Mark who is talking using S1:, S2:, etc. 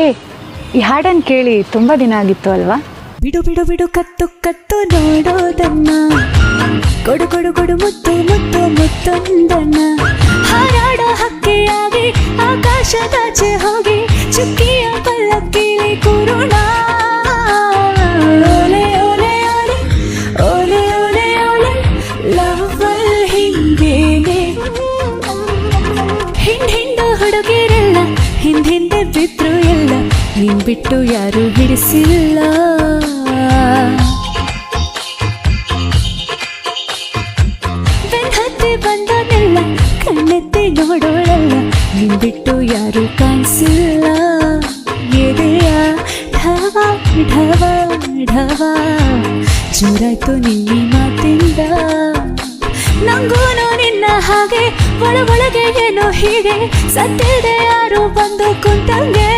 S1: ಏ, ಈ ಹಾಡನ್ನು ಕೇಳಿ ತುಂಬ ದಿನ ಆಗಿತ್ತು ಅಲ್ವಾ?
S2: ಬಿಡು ಬಿಡು ಬಿಡು ಕತ್ತು ಕತ್ತು ನೋಡೋದನ್ನ, ಕೊಡು ಕೊಡು ಕೊಡು ಮುತ್ತು ಮುತ್ತು ಮುತ್ತೊಂದನ್ನ, ಹಾರಾಡೋ ಹಕ್ಕಿಯಾಗಿ ಆಕಾಶದಾಚೆ ಹೋಗಿ ಚುಕ್ಕಿಯ ಪಲ್ಲಕ್ಕಿಲಿ ಕೂರೋಣ. ಓಲೆ ಓಲೆ ಓಲೆ ಓಲೆ ಓಲೆ ಓಲೆ ಲವ್ವಲ್ ಹಿಂಗೇನೆ. ಹಿಂಡು ಹುಡುಗಿರೆಲ್ಲ ಹಿಂದೆ ಬಿದ್ರು ಎಲ್ಲ, ನಿನ್ ಬಿಟ್ಟು ಯಾರು ಹಿಡಿಸಿಲ್ಲ. ಬೆನ್ನತ್ತಿ ಬಂದನೆಲ್ಲ ಕಣ್ಣೆತ್ತಿ ನೋಡೋಳಲ್ಲ, ನಿನ್ ಬಿಟ್ಟು ಯಾರು ಕಾಣಿಸಿಲ್ಲ. ಎದೆಯ ಢವ ಢವ ಢವ ಜೋರಾಯ್ತು ನಿನ್ನೆ ಮಾತಿಂದ. ನಂಗೂನು ನಿನ್ನ ಹಾಗೆ ಒಳಗೆ ಏನೋ ಹೀಗೆ ಸತ್ತಿದೆ ಯಾರು ಬಂದು ಕುಂತಂಗೆ.